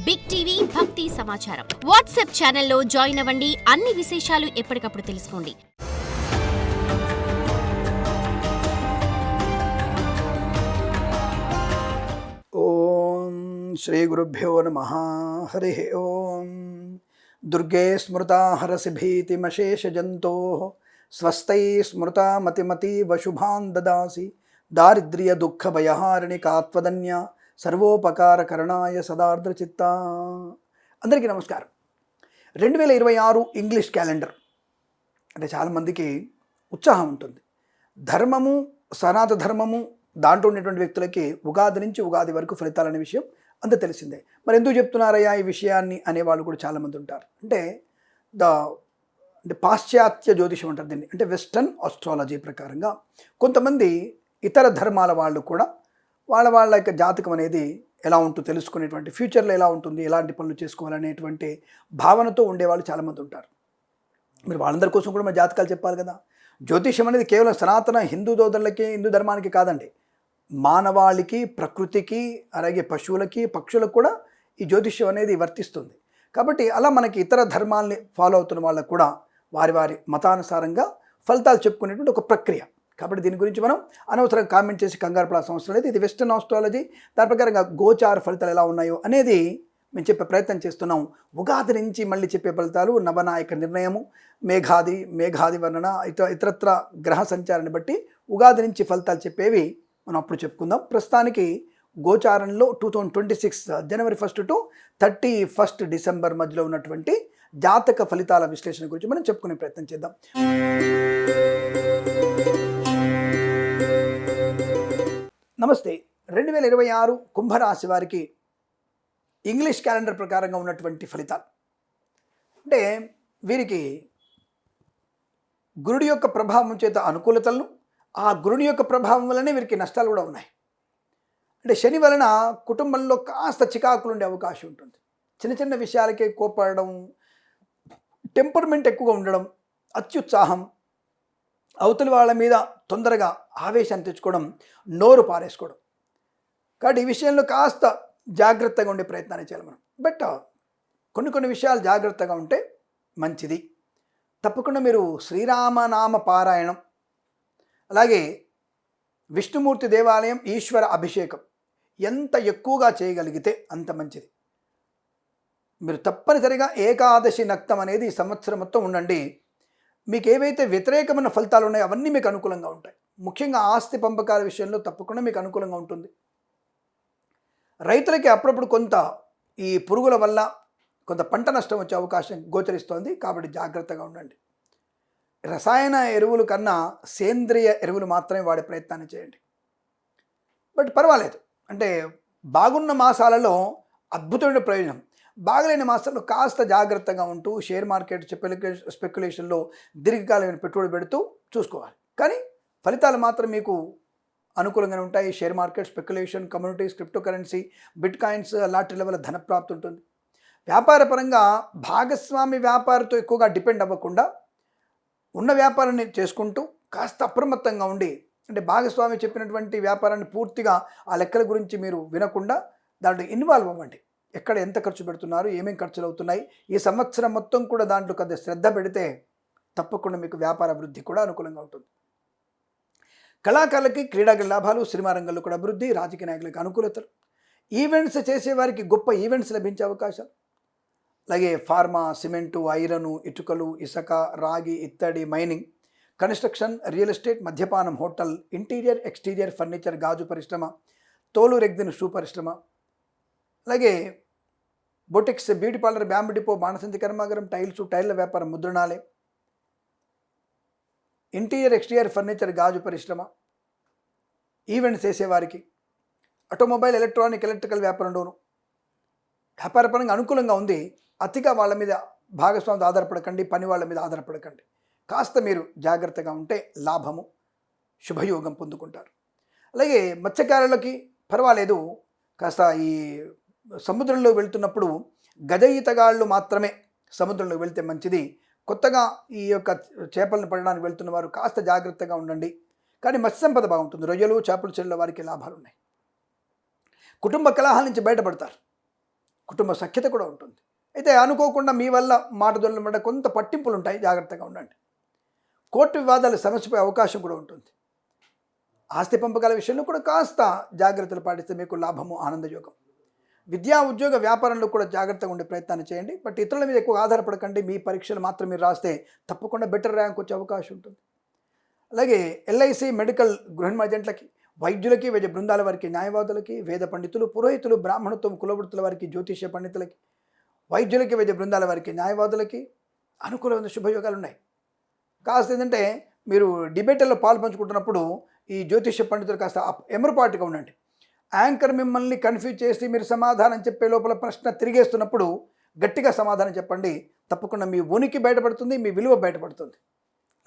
Big TV భక్తి సమాచారం WhatsApp ఛానల్లో జాయిన్ అవ్వండి. అన్ని విశేషాలు ఎప్పటికప్పుడు తెలుసుకోండి. ఓం శ్రీ గురుభ్యో నమః. హరి ఓం. దుర్గే స్మృతా హరసి భీతిమశేష జంతో స్వస్థై స్మృతా మతిమతీవ శుభాన్ దదాసి దారిద్ర్య దుఃఖ భయహారిణి కాత్వదన్య సర్వోపకార కరణాయ సదార్ద్ర చిత్త. అందరికీ నమస్కారం. 2026 ఇంగ్లీష్ క్యాలెండర్ అంటే చాలామందికి ఉత్సాహం ఉంటుంది. ధర్మము, సనాతన ధర్మము దాంట్లో ఉండేటువంటి వ్యక్తులకి ఉగాది నుంచి ఉగాది వరకు ఫలితాలనే విషయం అంత తెలిసిందే. మరి ఎందుకు చెప్తున్నారయ్యా ఈ విషయాన్ని అనేవాళ్ళు కూడా చాలామంది ఉంటారు. అంటే పాశ్చాత్య జ్యోతిషం అంటారు దీన్ని, అంటే వెస్టర్న్ ఆస్ట్రాలజీ ప్రకారంగా కొంతమంది ఇతర ధర్మాల వాళ్ళు కూడా వాళ్ళ యొక్క జాతకం అనేది ఎలా ఉంటుందో తెలుసుకునేటువంటి, ఫ్యూచర్లో ఎలా ఉంటుంది, ఎలాంటి పనులు చేసుకోవాలనేటువంటి భావనతో ఉండేవాళ్ళు చాలామంది ఉంటారు. మీరు వాళ్ళందరి కోసం కూడా మన జాతకాలు చెప్పాలి కదా. జ్యోతిషం అనేది కేవలం సనాతన హిందూ సోదరులకి, హిందూ ధర్మానికి కాదండి, మానవాళికి, ప్రకృతికి, అలాగే పశువులకి, పక్షులకు కూడా ఈ జ్యోతిష్యం అనేది వర్తిస్తుంది. కాబట్టి అలా మనకి ఇతర ధర్మాల్ని ఫాలో అవుతున్న వాళ్ళకు కూడా వారి మతానుసారంగా ఫలితాలు చెప్పుకునేటువంటి ఒక ప్రక్రియ. కాబట్టి దీని గురించి మనం అనవసరంగా కామెంట్ చేసి కంగారు పడాల్సిన అవసరం లేదు. ఇది వెస్టర్న్ ఆస్ట్రాలజీ, దాని ప్రకారంగా గోచార ఫలితాలు ఎలా ఉన్నాయో అనేది మేము చెప్పే ప్రయత్నం చేస్తున్నాం. ఉగాది నుంచి మళ్ళీ చెప్పే ఫలితాలు, నవనాయక నిర్ణయము, మేఘాది వర్ణన, ఇతరత్ర గ్రహ సంచారాన్ని బట్టి ఉగాది నుంచి ఫలితాలు చెప్పేవి మనం అప్పుడు చెప్పుకుందాం. ప్రస్తుతానికి గోచారంలో 2026 జనవరి 1 టు 31 డిసెంబర్ మధ్యలో ఉన్నటువంటి జాతక ఫలితాల విశ్లేషణ గురించి మనం చెప్పుకునే ప్రయత్నం చేద్దాం. నమస్తే. 2026 కుంభరాశి వారికి ఇంగ్లీష్ క్యాలెండర్ ప్రకారంగా ఉన్నటువంటి ఫలితాలు అంటే వీరికి గురుడి యొక్క ప్రభావం చేత అనుకూలతలను, ఆ గురుడి యొక్క ప్రభావం వల్లనే వీరికి నష్టాలు కూడా ఉన్నాయి. అంటే శని వలన కుటుంబంలో కాస్త చికాకులు ఉండే అవకాశం ఉంటుంది. చిన్న చిన్న విషయాలకే కోపడడం, టెంపర్మెంట్ ఎక్కువగా ఉండడం, అత్యుత్సాహం, అవతలి వాళ్ళ మీద తొందరగా ఆవేశాన్ని తెచ్చుకోవడం, నోరు పారేసుకోవడం. కాబట్టి ఈ విషయంలో కాస్త జాగ్రత్తగా ఉండే ప్రయత్నాన్ని చేయాలి మనం. బట్ కొన్ని విషయాలు జాగ్రత్తగా ఉంటే మంచిది. తప్పకుండా మీరు శ్రీరామనామ పారాయణం, అలాగే విష్ణుమూర్తి దేవాలయం ఈశ్వర అభిషేకం ఎంత ఎక్కువగా చేయగలిగితే అంత మంచిది. మీరు తప్పనిసరిగా ఏకాదశి నక్తం అనేది ఈ సంవత్సరం మొత్తం ఉండండి. మీకు ఏవైతే వ్యతిరేకమైన ఫలితాలు ఉన్నాయో అవన్నీ మీకు అనుకూలంగా ఉంటాయి. ముఖ్యంగా ఆస్తి పంపకాల విషయంలో తప్పకుండా మీకు అనుకూలంగా ఉంటుంది. రైతులకి అప్పుడప్పుడు కొంత ఈ పురుగుల వల్ల కొంత పంట నష్టం వచ్చే అవకాశం గోచరిస్తోంది. కాబట్టి జాగ్రత్తగా ఉండండి. రసాయన ఎరువుల కన్నా సేంద్రియ ఎరువులు మాత్రమే వాడే ప్రయత్నాన్ని చేయండి. బట్ పర్వాలేదు, అంటే బాగున్న మాసాలలో అద్భుతమైన ప్రయోజనం, బాగలేని మాసాల్లో కాస్త జాగ్రత్తగా ఉంటూ షేర్ మార్కెట్ స్పెక్యులేషన్లో దీర్ఘకాలమైన పెట్టుబడి పెడుతూ చూసుకోవాలి. కానీ ఫలితాలు మాత్రం మీకు అనుకూలంగానే ఉంటాయి. Share market, speculation, communities, crypto currency, bit coins లాంటి లెవెల్ ధనప్రాప్తి ఉంటుంది. వ్యాపారపరంగా భాగస్వామి వ్యాపారితో ఎక్కువగా డిపెండ్ అవ్వకుండా ఉన్న వ్యాపారాన్ని చేసుకుంటూ కాస్త అప్రమత్తంగా ఉండి, అంటే భాగస్వామి చెప్పినటువంటి వ్యాపారాన్ని పూర్తిగా ఆ లెక్కల గురించి మీరు వినకుండా దాంట్లో ఇన్వాల్వ్ అవ్వండి. ఎక్కడ ఎంత ఖర్చు పెడుతున్నారు, ఏమేమి ఖర్చులు అవుతున్నాయి, ఈ సంవత్సరం మొత్తం కూడా దాంట్లో కొద్దిగా శ్రద్ధ పెడితే తప్పకుండా మీకు వ్యాపార అభివృద్ధి కూడా అనుకూలంగా ఉంటుంది. కళాకారులకి క్రీడా లాభాలు, సినిమా రంగంలో కూడా అభివృద్ధి, రాజకీయ నాయకులకు అనుకూలతలు, ఈవెంట్స్ చేసేవారికి గొప్ప ఈవెంట్స్ లభించే అవకాశాలు, అలాగే ఫార్మా, సిమెంటు, ఐరను, ఇటుకలు, ఇసుక, రాగి, ఇత్తడి, మైనింగ్, కన్స్ట్రక్షన్, రియల్ ఎస్టేట్, మద్యపానం, హోటల్, ఇంటీరియర్, ఎక్స్టీరియర్ ఫర్నిచర్, గాజు పరిశ్రమ, తోలు రెగ్దిన షూ పరిశ్రమ, అలాగే boutiques, beauty parlour, bamboo depot, బాణసంచి కర్మాగారం, టైర్ల వ్యాపారం, ముద్రణాలయం, ఇంటీరియర్, ఎక్స్టీరియర్ ఫర్నిచర్, గాజు పరిశ్రమ, ఈవెంట్స్ చేసేవారికి, ఆటోమొబైల్, ఎలక్ట్రికల్ వ్యాపారంలోను వ్యాపారపరంగా అనుకూలంగా ఉంది. అతిగా వాళ్ళ మీద భాగస్వామితో ఆధారపడకండి, పని వాళ్ళ మీద ఆధారపడకండి. కాస్త మీరు జాగ్రత్తగా ఉంటే లాభము, శుభయోగం పొందుకుంటారు. అలాగే మత్స్యకారులకి పర్వాలేదు, కాస్త ఈ సముద్రంలో వెళ్తున్నప్పుడు గజ ఈతగాళ్ళు మాత్రమే సముద్రంలో వెళ్తే మంచిది. కొత్తగా ఈ యొక్క చేపలను పడడానికి వెళ్తున్న వారు కాస్త జాగ్రత్తగా ఉండండి. కానీ మత్స్య సంపద బాగుంటుంది. రొయ్యలు, చేపలు చెరువుల వారికి లాభాలు ఉన్నాయి. కుటుంబ కలహాల నుంచి బయటపడతారు. కుటుంబ సఖ్యత కూడా ఉంటుంది. అయితే అనుకోకుండా మీ వల్ల మాటదొరల మీద కొంత పట్టింపులు ఉంటాయి, జాగ్రత్తగా ఉండండి. కోర్టు వివాదాలు సమస్యపై అవకాశం కూడా ఉంటుంది. ఆస్తి పంపకాల విషయంలో కూడా కాస్త జాగ్రత్తలు పాటిస్తే మీకు లాభము, ఆనందయోగం. విద్యా ఉద్యోగ వ్యాపారంలో కూడా జాగ్రత్తగా ఉండే ప్రయత్నాన్ని చేయండి. బట్ ఇతరుల మీద ఎక్కువ ఆధారపడకండి. మీ పరీక్షలు మాత్రం మీరు రాస్తే తప్పకుండా బెటర్ ర్యాంక్ వచ్చే అవకాశం ఉంటుంది. అలాగే ఎల్ఐసి, మెడికల్, గృహ ఏజెంట్లకి, వైద్యులకి, వైద్య బృందాల వారికి, న్యాయవాదులకి, వేద పండితులు, పురోహితులు, బ్రాహ్మణత్వం, కులవృత్తుల వారికి, జ్యోతిష్య పండితులకి, వైద్యులకి, వైద్య బృందాల వారికి, న్యాయవాదులకి అనుకూలమైన శుభయోగాలు ఉన్నాయి. కాస్త ఏంటంటే మీరు డిబేట్లలో పాలు పంచుకుంటున్నప్పుడు ఈ జ్యోతిష్య పండితులు కాస్త ఎమరుపాటుగా ఉండండి. యాంకర్ మిమ్మల్ని కన్ఫ్యూజ్ చేసి మీరు సమాధానం చెప్పే లోపల ప్రశ్న తిరిగేస్తున్నప్పుడు గట్టిగా సమాధానం చెప్పండి. తప్పకుండా మీ ఉనికి బయటపడుతుంది, మీ విలువ బయటపడుతుంది,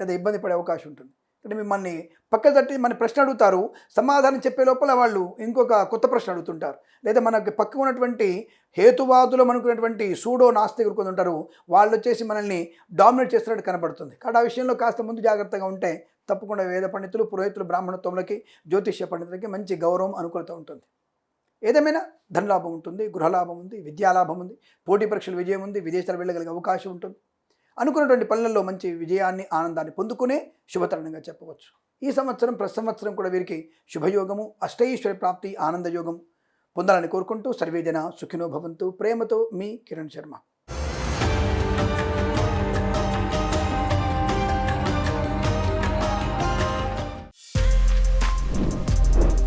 లేదా ఇబ్బంది పడే అవకాశం ఉంటుంది. అంటే మిమ్మల్ని పక్క తట్టి మన ప్రశ్న అడుగుతారు, సమాధానం చెప్పే లోపల వాళ్ళు ఇంకొక కొత్త ప్రశ్న అడుగుతుంటారు. లేదా మనకి పక్కన ఉన్నటువంటి హేతువాదులు అనుకున్నటువంటి సూడో నాస్తికులు కొంత ఉంటారు, వాళ్ళు వచ్చేసి మనల్ని డామినేట్ చేస్తున్నట్టు కనబడుతుంది. కాబట్టి ఆ విషయంలో కాస్త ముందు జాగ్రత్తగా ఉంటే తప్పకుండా వేద పండితులు, పురోహితులు, బ్రాహ్మణత్వములకి, జ్యోతిష్య పండితులకి మంచి గౌరవం, అనుకూలత ఉంటుంది. ఏదేమైనా ధనలాభం ఉంటుంది, గృహలాభం ఉంది, విద్యాలాభం ఉంది, పోటీ పరీక్షలు విజయం ఉంది, విదేశాలు వెళ్ళగలిగే అవకాశం ఉంటుంది. అనుకున్నటువంటి పనులలో మంచి విజయాన్ని, ఆనందాన్ని పొందుకునే శుభతరుణంగా చెప్పవచ్చు. ఈ సంవత్సరం, ప్రతి సంవత్సరం కూడా వీరికి శుభయోగము, అష్టైశ్వర్య ప్రాప్తి, ఆనందయోగం పొందాలని కోరుకుంటూ సర్వేజన సుఖినో భవంతు. ప్రేమతో మీ Kiran Sharma.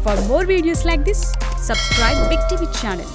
For more videos like this, subscribe Big TV channel.